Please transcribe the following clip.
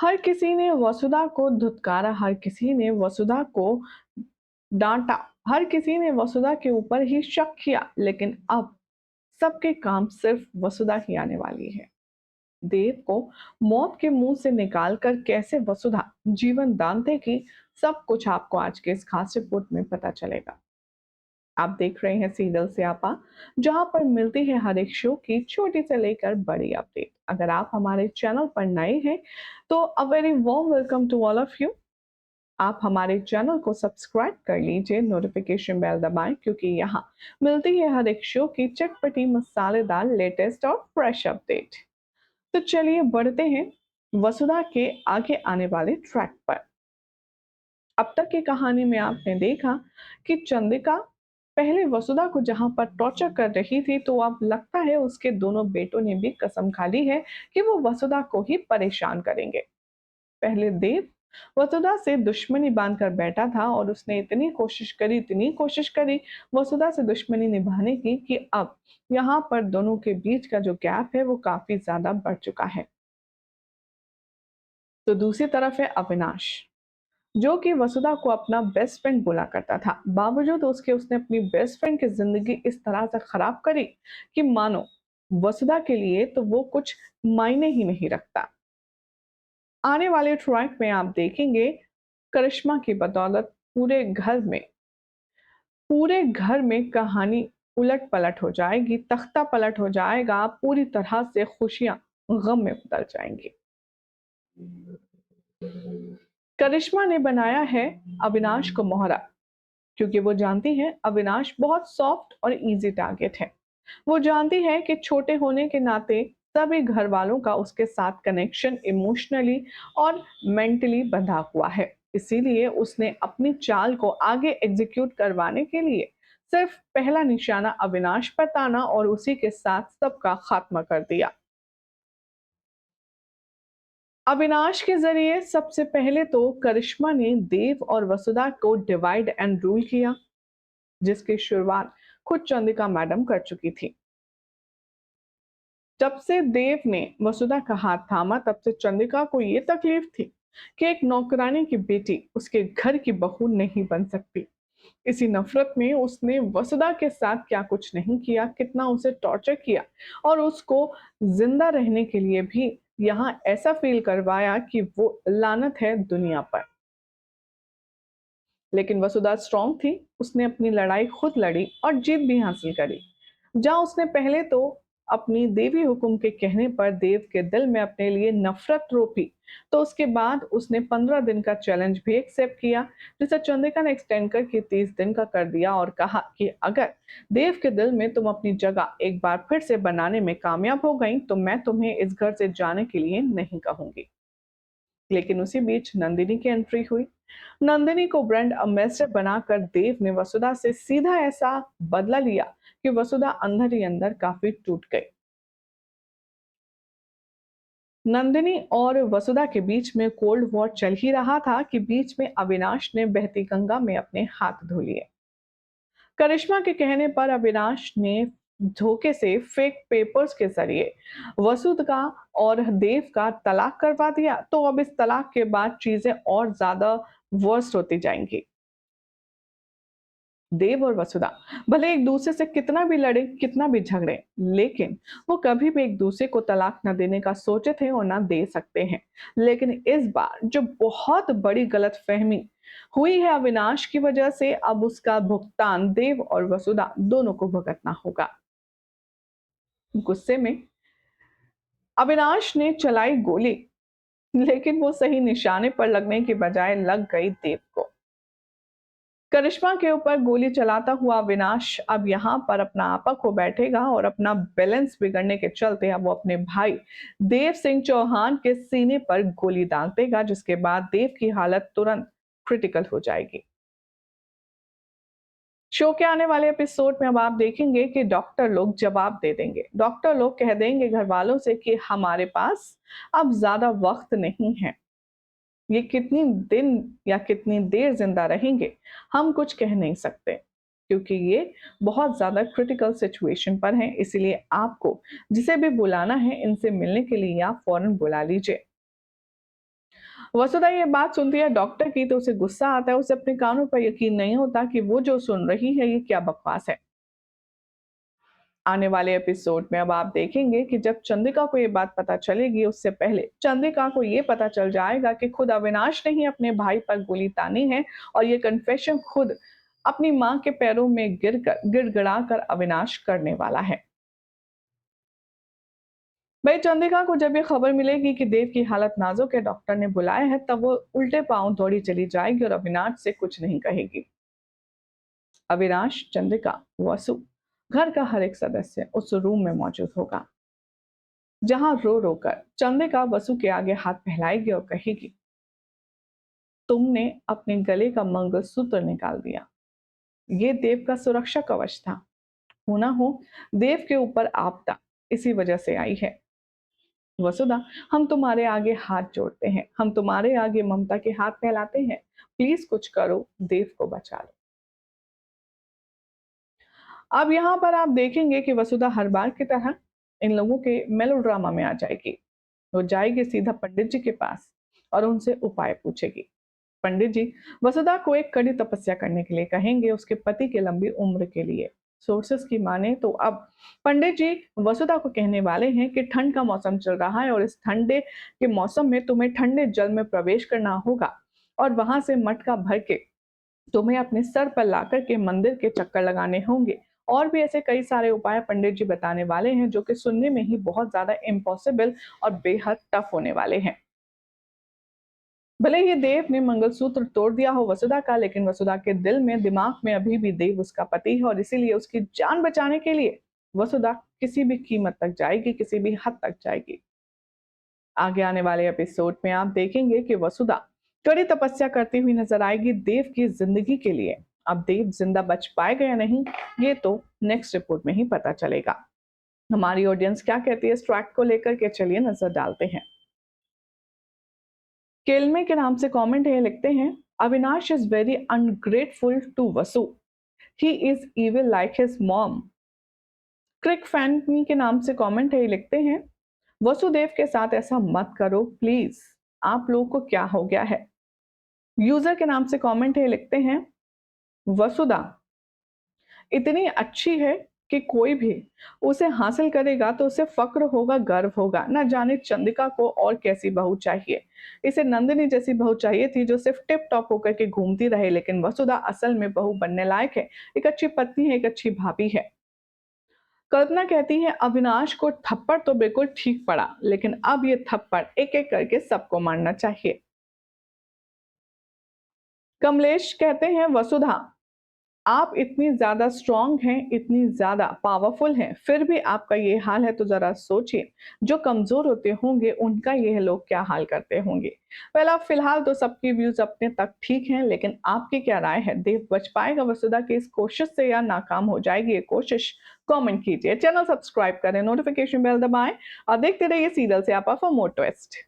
हर किसी ने वसुधा को धुतकारा, हर किसी ने वसुधा को डांटा, हर किसी ने वसुधा के ऊपर ही शक किया, लेकिन अब सबके काम सिर्फ वसुधा ही आने वाली है। देव को मौत के मुंह से निकालकर कैसे वसुधा जीवन दान देगी, सब कुछ आपको आज के इस खास रिपोर्ट में पता चलेगा। आप देख रहे हैं सीरियल स्यापा, जहां पर मिलती है हर एक शो की छोटी से लेकर बड़ी अपडेट। अगर आप हमारे चैनल पर नए हैं तो a very warm welcome to all of you. आप हमारे चैनल को सब्सक्राइब कर लीजिए, नोटिफिकेशन बेल दबाएं, क्योंकि यहाँ मिलती है हर एक शो की चटपटी मसालेदार लेटेस्ट और फ्रेश अपडेट। तो चलिए बढ़ते हैं वसुधा के आगे आने वाले ट्रैक पर। अब तक की कहानी में आपने देखा कि चंद्रिका पहले वसुधा को जहां पर टॉर्चर कर रही थी, तो अब लगता है उसके दोनों बेटों ने भी कसम खा ली है कि वो वसुधा को ही परेशान करेंगे। पहले देव वसुधा से दुश्मनी बांधकर बैठा था और उसने इतनी कोशिश करी वसुधा से दुश्मनी निभाने की कि अब यहाँ पर दोनों के बीच का जो गैप है वो काफी ज्यादा बढ़ चुका है। तो दूसरी तरफ है अविनाश, जो कि वसुधा को अपना बेस्ट फ्रेंड बोला करता था। बावजूद उसके उसने अपनी बेस्ट फ्रेंड की जिंदगी इस तरह से खराब करी कि मानो वसुधा के लिए तो वो कुछ मायने ही नहीं रखता। आने वाले ट्रैक में आप देखेंगे करिश्मा की बदौलत पूरे घर में कहानी उलट पलट हो जाएगी, तख्ता पलट हो जाएगा, पूरी तरह से खुशियां गम में बदल जाएंगी। करिश्मा ने बनाया है अविनाश को मोहरा, क्योंकि वो जानती है अविनाश बहुत सॉफ्ट और इजी टारगेट है। वो जानती है कि छोटे होने के नाते सभी घर वालों का उसके साथ कनेक्शन इमोशनली और मेंटली बंधा हुआ है। इसीलिए उसने अपनी चाल को आगे एग्जीक्यूट करवाने के लिए सिर्फ पहला निशाना अविनाश पर ताना और उसी के साथ सबका खात्मा कर दिया। अविनाश के जरिए सबसे पहले तो करिश्मा ने देव और वसुधा को डिवाइड एंड रूल किया, जिसकी शुरुआत खुद चंद्रिका मैडम कर चुकी थी। जब से देव ने वसुधा का हाथ थामा, तब से चंद्रिका को ये तकलीफ थी कि एक नौकरानी की बेटी उसके घर की बहू नहीं बन सकती। इसी नफरत में उसने वसुधा के साथ क्या कुछ नहीं किया, कितना उसे टॉर्चर किया और उसको जिंदा रहने के लिए भी यहाँ ऐसा फील करवाया कि वो लानत है दुनिया पर। लेकिन वसुधा स्ट्रांग थी, उसने अपनी लड़ाई खुद लड़ी और जीत भी हासिल करी। जहां उसने पहले तो अपनी देवी हुकुम के कहने पर देव के दिल में अपने लिए नफरत रोपी, तो उसके बाद उसने 15 दिन का चैलेंज भी एक्सेप्ट किया, जिसे चंद्रिका ने एक्सटेंड करके 30 दिन का कर दिया और कहा कि अगर देव के दिल में तुम अपनी जगह एक बार फिर से बनाने में कामयाब हो गई तो मैं तुम्हें इस घर से जाने के लिए नहीं कहूंगी। लेकिन उसी बीच नंदिनी की एंट्री हुई। नंदिनी को ब्रांड एम्बेसडर बनाकर देव ने वसुधा से सीधा ऐसा बदला लिया कि वसुधा अंदर ही अंदर काफी टूट गई। नंदिनी और वसुधा के बीच में कोल्ड वॉर चल ही रहा था कि बीच में अविनाश ने बहती गंगा में अपने हाथ धो लिए। करिश्मा के कहने पर अविनाश ने धोखे से फेक पेपर्स के जरिए वसुधा और देव का तलाक करवा दिया। तो अब इस तलाक के बाद चीजें और ज्यादा वर्स्ट होती जाएंगी। देव और वसुधा भले एक दूसरे से कितना भी लड़े, कितना भी झगड़े, लेकिन वो कभी भी एक दूसरे को तलाक न देने का सोचे थे और ना दे सकते हैं। लेकिन इस बार जो बहुत बड़ी गलतफहमी हुई है अविनाश की वजह से, अब उसका भुगतान देव और वसुधा दोनों को भुगतना होगा। गुस्से में अविनाश ने चलाई गोली, लेकिन वो सही निशाने पर लगने की बजाय लग गई देव को। करिश्मा के ऊपर गोली चलाता हुआ अविनाश अब यहाँ पर अपना आपा खो बैठेगा और अपना बैलेंस बिगड़ने के चलते अब वो अपने भाई देव सिंह चौहान के सीने पर गोली दाग देगा, जिसके बाद देव की हालत तुरंत क्रिटिकल हो जाएगी। शो के आने वाले एपिसोड में अब आप देखेंगे कि डॉक्टर लोग जवाब दे देंगे। डॉक्टर लोग कह देंगे घर वालों से कि हमारे पास अब ज्यादा वक्त नहीं है, ये कितनी दिन या कितनी देर जिंदा रहेंगे हम कुछ कह नहीं सकते, क्योंकि ये बहुत ज्यादा क्रिटिकल सिचुएशन पर हैं। इसीलिए आपको जिसे भी बुलाना है इनसे मिलने के लिए आप फौरन बुला लीजिए। वसुधा ये बात सुनती है डॉक्टर की तो उसे गुस्सा आता है, उसे अपने कानों पर यकीन नहीं होता कि वो जो सुन रही है ये क्या बकवास है। आने वाले एपिसोड में अब आप देखेंगे कि जब चंद्रिका को ये बात पता चलेगी, उससे पहले चंद्रिका को ये पता चल जाएगा कि खुद अविनाश ने ही अपने भाई पर गोली तानी है और ये कन्फेशन खुद अपनी मां के पैरों में गिड़गिड़ा कर अविनाश करने वाला है। भाई चंद्रिका को जब ये खबर मिलेगी कि देव की हालत नाजुक है, डॉक्टर ने बुलाया है, तब वो उल्टे पांव दौड़ी चली जाएगी और अविनाश से कुछ नहीं कहेगी। अविनाश, चंद्रिका, वसु, घर का हर एक सदस्य उस रूम में मौजूद होगा जहां रो रो कर चंद्रिका वसु के आगे हाथ फैलाएगी और कहेगी, तुमने अपने गले का मंगलसूत्र निकाल दिया, ये देव का सुरक्षा कवच था। हो ना हो देव के ऊपर आपदा इसी वजह से आई है। वसुधा, हम तुम्हारे आगे हाथ जोड़ते हैं, हम तुम्हारे आगे ममता के हाथ फैलाते हैं, प्लीज कुछ करो, देव को बचा लो। अब यहाँ पर आप देखेंगे कि वसुधा हर बार की तरह इन लोगों के मेलोड्रामा में आ जाएगी। वो जाएगी सीधा पंडित जी के पास और उनसे उपाय पूछेगी। पंडित जी वसुधा को एक कड़ी तपस्या करने के लिए कहेंगे, उसके पति की लंबी उम्र के लिए। सोर्सेस की माने तो अब पंडित जी वसुधा को कहने वाले हैं कि ठंड का मौसम चल रहा है और इस ठंडे के मौसम में तुम्हें ठंडे जल में प्रवेश करना होगा और वहां से मटका भर के तुम्हें अपने सर पर लाकर के मंदिर के चक्कर लगाने होंगे। और भी ऐसे कई सारे उपाय पंडित जी बताने वाले हैं जो कि सुनने में ही बहुत ज्यादा इम्पॉसिबल और बेहद टफ होने वाले हैं। भले ही देव ने मंगलसूत्र तोड़ दिया हो वसुधा का, लेकिन वसुधा के दिल में दिमाग में अभी भी देव उसका पति है और इसीलिए उसकी जान बचाने के लिए वसुधा किसी भी कीमत तक जाएगी, किसी भी हद तक जाएगी। आगे आने वाले एपिसोड में आप देखेंगे कि वसुधा कड़ी तपस्या करती हुई नजर आएगी देव की जिंदगी के लिए। अब देव जिंदा बच पाएगा या नहीं, ये तो नेक्स्ट रिपोर्ट में ही पता चलेगा। हमारी ऑडियंस क्या कहती है इस ट्रैक को लेकर के, चलिए नजर डालते हैं। केलमे के नाम से कमेंट है, लिखते हैं, Avinash is very ungrateful to Vasu, he is evil like his mom. Crick fan के नाम से कमेंट है, लिखते हैं, वसुदेव के साथ ऐसा मत करो प्लीज, आप लोगों को क्या हो गया है। यूजर के नाम से कमेंट है, लिखते हैं, वसुधा इतनी अच्छी है कि कोई भी उसे हासिल करेगा तो उसे फक्र होगा, गर्व होगा। न जाने चंद्रिका को और कैसी बहू चाहिए, इसे नंदिनी जैसी बहू चाहिए थी जो सिर्फ टिप टॉप होकर के घूमती रहे, लेकिन वसुधा असल में बहू बनने लायक है, एक अच्छी पत्नी है, एक अच्छी भाभी है। कल्पना कहती है, अविनाश को थप्पड़ तो बिल्कुल ठीक पड़ा, लेकिन अब ये थप्पड़ एक एक करके सबको मारना चाहिए। कमलेश कहते हैं, वसुधा आप इतनी ज्यादा स्ट्रांग हैं, इतनी ज्यादा पावरफुल हैं, फिर भी आपका ये हाल है तो जरा सोचिए, जो कमजोर होते होंगे उनका ये लोग क्या हाल करते होंगे। वेल अब फिलहाल तो सबकी व्यूज अपने तक ठीक हैं, लेकिन आपकी क्या राय है, देव बच पाएगा वसुधा की इस कोशिश से या नाकाम हो जाएगी ये कोशिश? कमेंट कीजिए, चैनल सब्सक्राइब करें, नोटिफिकेशन बेल दबाएं और देखते रहिए सीरियल से आपा फॉर मोर ट्विस्ट।